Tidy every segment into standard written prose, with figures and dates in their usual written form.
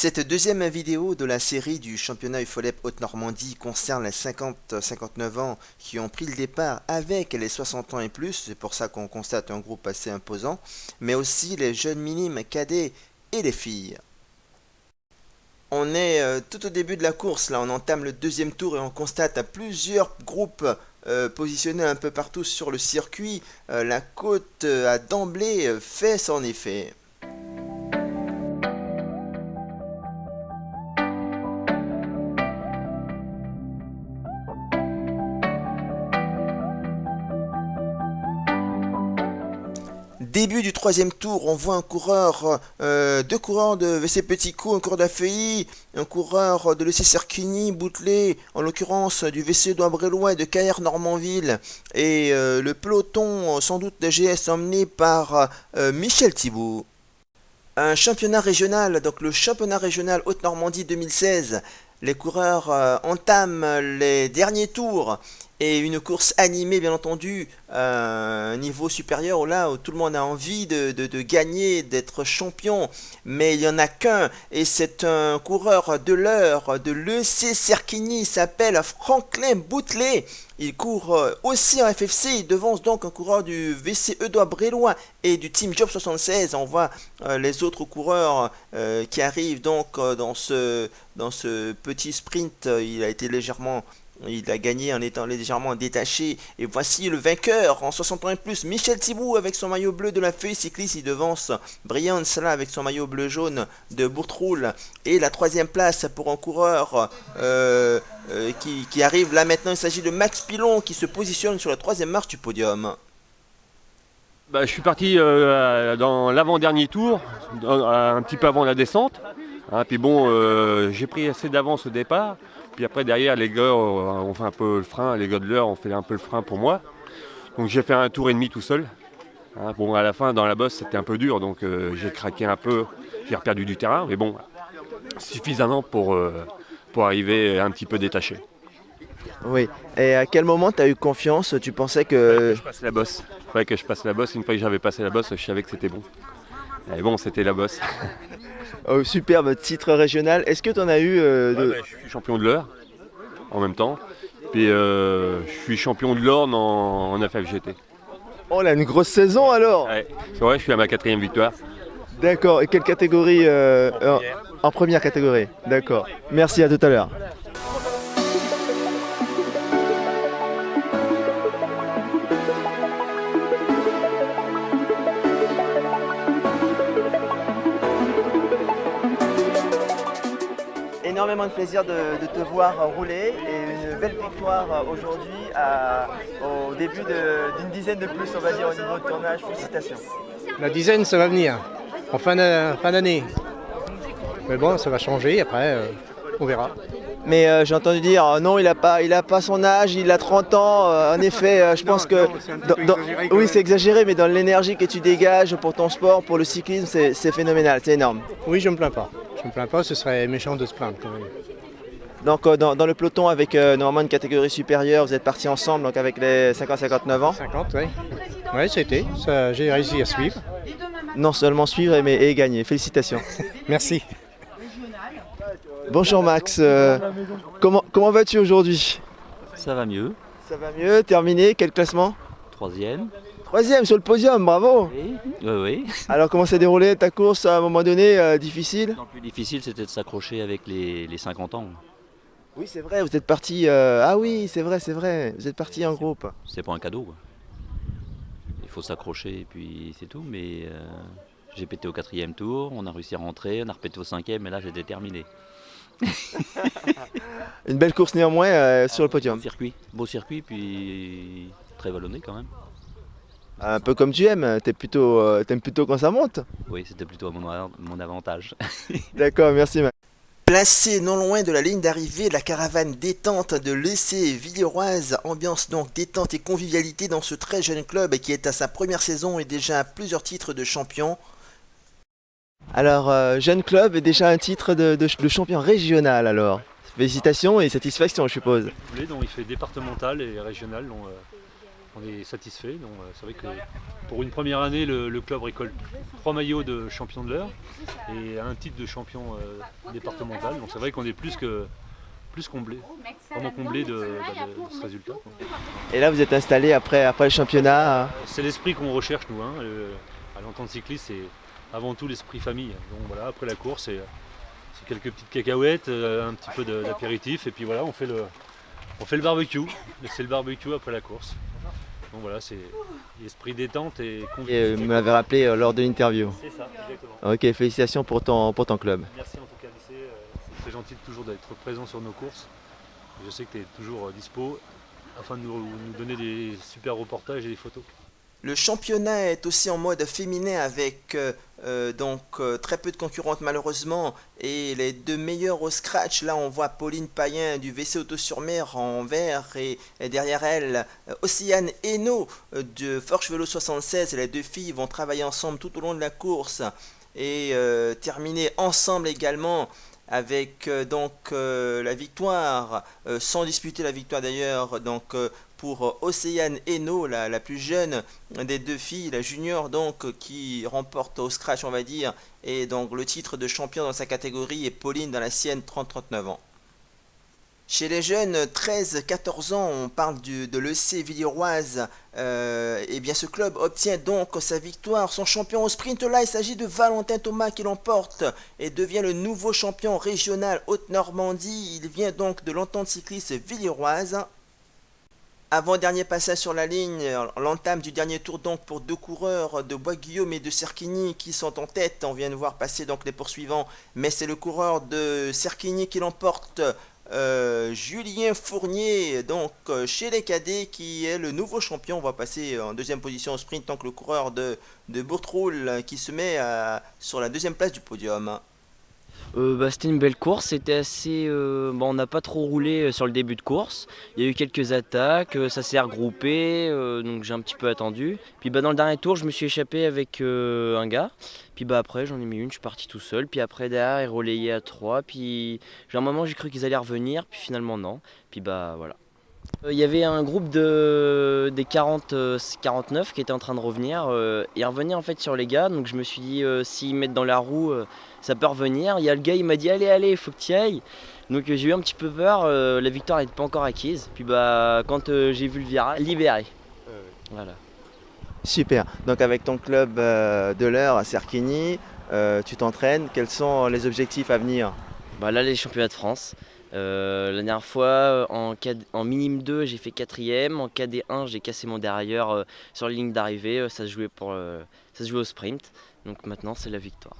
Cette deuxième vidéo de la série du championnat UFOLEP Haute-Normandie concerne les 50-59 ans qui ont pris le départ avec les 60 ans et plus, c'est pour ça qu'on constate un groupe assez imposant, mais aussi les jeunes minimes, cadets et les filles. On est tout au début de la course, là on entame le deuxième tour et on constate plusieurs groupes positionnés un peu partout sur le circuit. La côte a d'emblée fait son effet. Début du troisième tour, on voit deux coureurs de VC Petit Coup, un coureur d'AFEI, un coureur de l'EC Serquigny, Boutelet, en l'occurrence du VC Brélois et de KR Normandville, et le peloton sans doute d'AGS emmené par Michel Thibault. Un championnat régional, donc le championnat régional Haute-Normandie 2016, les coureurs entament les derniers tours. Et une course animée, bien entendu, à un niveau supérieur, là où tout le monde a envie de gagner, d'être champion. Mais il n'y en a qu'un, et c'est un coureur de l'heure, de l'EC Serquigny, il s'appelle Franklin Boutelet. Il court aussi en FFC, il devance donc un coureur du VC Eudois Brélois et du Team Job 76. On voit les autres coureurs qui arrivent donc dans ce petit sprint. Il a gagné en étant légèrement détaché. Et voici le vainqueur en 60 ans et plus, Michel Thibault avec son maillot bleu de la feuille cycliste. Il devance Brian Sala avec son maillot bleu-jaune de Bourtroul. Et la troisième place pour un coureur qui arrive là maintenant. Il s'agit de Max Pilon qui se positionne sur la troisième marche du podium. Je suis parti dans l'avant-dernier tour, un petit peu avant la descente. Puis bon, j'ai pris assez d'avance au départ. Puis après, derrière, les gars ont fait un peu le frein. Les gars de l'heure ont fait un peu le frein pour moi. Donc j'ai fait un tour et demi tout seul. Bon, à la fin, dans la bosse, c'était un peu dur. Donc j'ai craqué un peu. J'ai perdu du terrain. Mais bon, suffisamment pour arriver un petit peu détaché. Oui. Et à quel moment tu as eu confiance? Tu pensais que... Je passe la bosse. Il fallait que je passe la bosse. Une fois que j'avais passé la bosse, je savais que c'était bon. Et bon, c'était la bosse. Oh, superbe titre régional. Est-ce que tu en as eu Je suis champion de l'Eure en même temps. Puis je suis champion de l'Orne en FFGT. Oh là, une grosse saison alors. Ouais. C'est vrai, je suis à ma 4e victoire. D'accord. Et quelle catégorie en première catégorie. D'accord. Merci, à tout à l'heure. Énormément de plaisir de te voir rouler et une belle victoire aujourd'hui au début d'une dizaine de plus, on va dire, au niveau de tournage. Félicitations. La dizaine, ça va venir en fin d'année. Mais bon, ça va changer après, on verra. Mais j'ai entendu dire, non, il a pas son âge, il a 30 ans. En effet, je pense que... oui, c'est exagéré, mais dans l'énergie que tu dégages pour ton sport, pour le cyclisme, c'est phénoménal, c'est énorme. Oui, je me plains pas. Je me plains pas, ce serait méchant de se plaindre quand même. Donc dans le peloton avec normalement une catégorie supérieure, vous êtes partis ensemble donc avec les 50-59 ans. 50, oui. Oui, c'était. J'ai réussi à suivre. Non seulement suivre, mais et gagner. Félicitations. Merci. Bonjour Max, comment vas-tu aujourd'hui? Ça va mieux. Ça va mieux, terminé, quel classement? 3e. 3e sur le podium, bravo. Oui. Alors comment s'est déroulée ta course à un moment donné, difficile? Le plus difficile, c'était de s'accrocher avec les 50 ans. Oui, c'est vrai, vous êtes partis... Ah oui, c'est vrai, vous êtes partis en groupe. C'est pas un cadeau, quoi. Il faut s'accrocher et puis c'est tout. Mais j'ai pété au 4e tour, on a réussi à rentrer, on a repété au 5e et là j'étais terminé. Une belle course néanmoins sur le podium. Beau circuit, puis très vallonné quand même. Un peu comme tu aimes, t'aimes plutôt quand ça monte. Oui, c'était plutôt à mon avantage. D'accord, merci Max. Placé non loin de la ligne d'arrivée, la caravane détente de l'EC Villeroise, ambiance donc détente et convivialité dans ce très jeune club qui est à sa première saison et déjà à plusieurs titres de champion. Alors, jeune club et déjà un titre de champion régional alors. Félicitations et satisfaction je suppose. Donc il fait départemental et régional, on est satisfait. Donc c'est vrai que pour une première année, le club récolte 3 maillots de champion de l'heure et un titre de champion départemental. Donc c'est vrai qu'on est plus comblé, vraiment comblé de ce résultat, quoi. Et là, vous êtes installé après le championnat. C'est l'esprit qu'on recherche, nous. À l'entente cycliste, c'est avant tout l'esprit famille. Donc voilà, après la course, c'est quelques petites cacahuètes, un petit peu d'apéritif, et puis voilà, on fait le barbecue. C'est le barbecue après la course. Donc voilà, c'est l'esprit détente et Et vous me l'avez rappelé lors de l'interview. C'est ça, exactement. Ok, félicitations pour ton club. Merci en tout cas, lycée. C'est très gentil toujours d'être présent sur nos courses. Je sais que tu es toujours dispo afin de nous donner des super reportages et des photos. Le championnat est aussi en mode féminin avec très peu de concurrentes malheureusement et les deux meilleures au scratch. Là on voit Pauline Payen du WC Auto-sur-Mer en vert et derrière elle Océane Hainaut de Forge Vélo 76. Les deux filles vont travailler ensemble tout au long de la course et terminer ensemble également avec la victoire, sans disputer la victoire d'ailleurs, pour Océane Hainaut, la plus jeune des deux filles, la junior qui remporte au scratch on va dire, et donc le titre de champion dans sa catégorie, et Pauline dans la sienne, 30-39 ans. Chez les jeunes 13-14 ans, on parle de l'EC Villiroise. Et bien ce club obtient donc sa victoire. Son champion au sprint là, il s'agit de Valentin Thomas qui l'emporte et devient le nouveau champion régional Haute-Normandie. Il vient donc de l'entente cycliste Villiroise. Avant-dernier passage sur la ligne, l'entame du dernier tour donc pour deux coureurs de Bois-Guillaume et de Cerquigny qui sont en tête. On vient de voir passer donc les poursuivants, mais c'est le coureur de Cerquigny qui l'emporte. Julien Fournier chez les cadets qui est le nouveau champion. On va passer en deuxième position au sprint tant que le coureur de Bourtroul qui se met sur la deuxième place du podium. C'était une belle course, c'était assez. On n'a pas trop roulé sur le début de course. Il y a eu quelques attaques, ça s'est regroupé, donc j'ai un petit peu attendu. Puis dans le dernier tour, je me suis échappé avec un gars. Puis après, j'en ai mis une, je suis parti tout seul. Puis après, derrière, ils relayaient à 3. Puis un moment, j'ai cru qu'ils allaient revenir. Puis finalement, non. Puis voilà. Il y avait un groupe des 40-49 qui était en train de revenir. Ils revenaient en fait sur les gars. Donc je me suis dit, s'ils mettent dans la roue, ça peut revenir. Il y a le gars, il m'a dit, allez, il faut que tu y ailles. Donc j'ai eu un petit peu peur. La victoire n'était pas encore acquise. Puis quand j'ai vu le virage, libéré. Voilà. Super. Donc avec ton club de l'heure à Cerquigny, tu t'entraînes. Quels sont les objectifs à venir? Là, les championnats de France. La dernière fois, en minime 2, j'ai fait 4ème. En KD1, j'ai cassé mon dérailleur sur la ligne d'arrivée. Ça se jouait au sprint. Donc maintenant, c'est la victoire.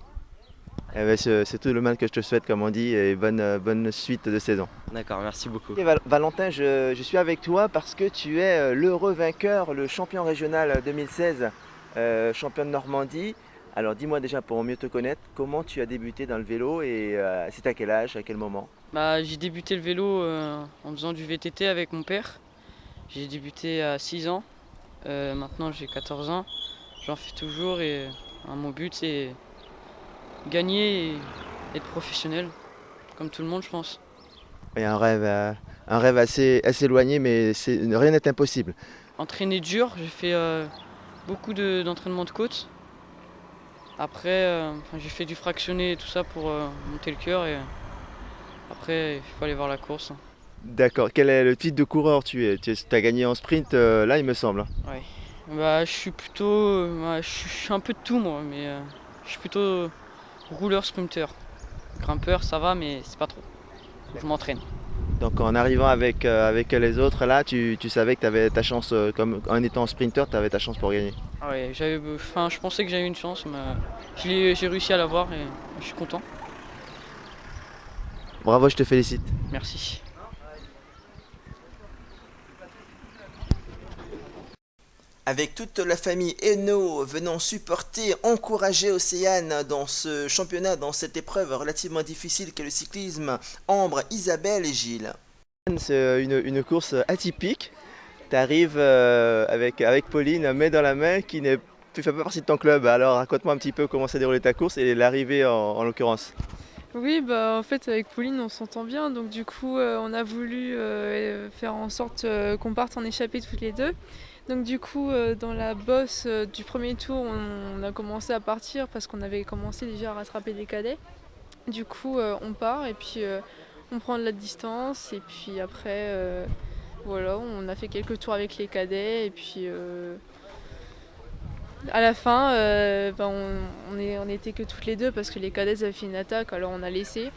C'est tout le mal que je te souhaite, comme on dit, et bonne suite de saison. D'accord, merci beaucoup. Et Valentin, je suis avec toi parce que tu es l'heureux vainqueur, le champion régional 2016, champion de Normandie. Alors dis-moi déjà, pour mieux te connaître, comment tu as débuté dans le vélo et c'est à quel âge, à quel moment? J'ai débuté le vélo en faisant du VTT avec mon père. J'ai débuté à 6 ans, maintenant j'ai 14 ans. J'en fais toujours et mon but c'est gagner et être professionnel, comme tout le monde je pense. Il y a un rêve assez éloigné, mais rien n'est impossible. Entraîner dur, j'ai fait beaucoup d'entraînement de côte. Après, j'ai fait du fractionné et tout ça pour monter le cœur et après il faut aller voir la course. D'accord. Quel est le type de coureur tu es? Tu as gagné en sprint là, il me semble. Ouais. Je suis plutôt, je suis un peu de tout moi, mais je suis plutôt rouleur sprinter. Grimpeur ça va, mais c'est pas trop. Je m'entraîne. Donc en arrivant avec les autres là, tu savais que tu avais ta chance, comme en étant sprinter, tu avais ta chance pour gagner. Ouais, je pensais que j'avais une chance, mais j'ai réussi à l'avoir et je suis content. Bravo, je te félicite. Merci. Avec toute la famille Hainaut venant supporter, encourager Océane dans ce championnat, dans cette épreuve relativement difficile qu'est le cyclisme, Ambre, Isabelle et Gilles. C'est une course atypique. Tu arrives avec Pauline, main dans la main, qui ne fait pas partie de ton club. Alors raconte-moi un petit peu comment s'est déroulée ta course et l'arrivée en l'occurrence. Oui, en fait avec Pauline on s'entend bien, donc du coup on a voulu faire en sorte qu'on parte en échappée toutes les deux. Donc du coup, dans la bosse du premier tour, on a commencé à partir parce qu'on avait commencé déjà à rattraper des cadets. Du coup, on part et puis on prend de la distance et puis après, voilà, on a fait quelques tours avec les cadets et puis à la fin, on n'était que toutes les deux parce que les cadets avaient fait une attaque, alors on a laissé.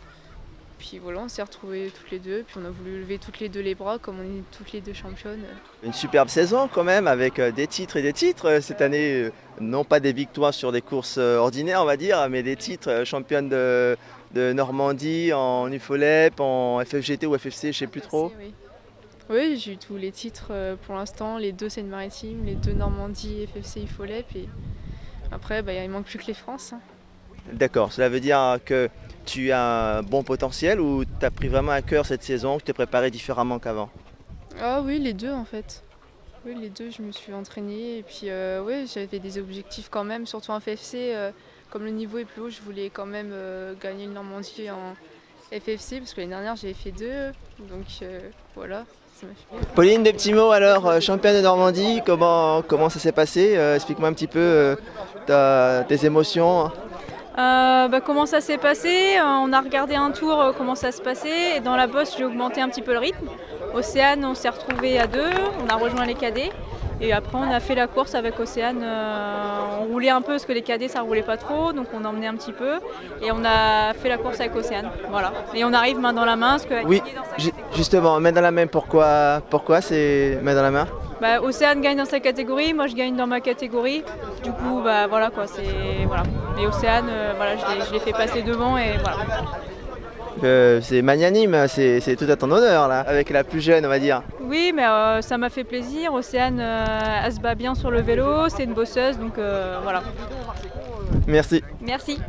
Puis voilà, on s'est retrouvés toutes les deux, puis on a voulu lever toutes les deux les bras comme on est toutes les deux championnes. Une superbe saison quand même, avec des titres et des titres. Cette année, non pas des victoires sur des courses ordinaires, on va dire, mais des titres championne de Normandie, en UFOLEP, en FFGT ou FFC, je sais plus trop. Oui, j'ai eu tous les titres pour l'instant, les 2 Seine-Maritime, les 2 Normandie, FFC, UFOLEP. Et après, il manque plus que les France. D'accord, cela veut dire que tu as un bon potentiel ou tu as pris vraiment à cœur cette saison, que tu t'es préparé différemment qu'avant? Ah oui, les deux en fait. Oui, les deux, je me suis entraînée et puis oui, j'avais des objectifs quand même, surtout en FFC. Comme le niveau est plus haut, je voulais quand même gagner le Normandie en FFC parce que l'année dernière j'avais fait 2, donc voilà. Ça m'a fait plaisir. Pauline, des petits mots alors, championne de Normandie, comment ça s'est passé? Explique-moi un petit peu tes émotions. Comment ça s'est passé? On a regardé un tour comment ça se passait et dans la bosse j'ai augmenté un petit peu le rythme. Océane, on s'est retrouvés à 2, on a rejoint les cadets et après on a fait la course avec Océane. On roulait un peu parce que les cadets ça roulait pas trop, donc on emmenait un petit peu et on a fait la course avec Océane. Voilà. Et on arrive main dans la main parce que Oui, justement, main dans la main, pourquoi c'est main dans la main? Océane gagne dans sa catégorie, moi je gagne dans ma catégorie. Du coup, voilà quoi, c'est voilà. Et Océane, je l'ai fait passer devant et voilà. C'est magnanime, c'est tout à ton honneur là, avec la plus jeune on va dire. Oui, mais ça m'a fait plaisir. Océane, elle se bat bien sur le vélo, c'est une bosseuse, donc voilà. Merci. Merci.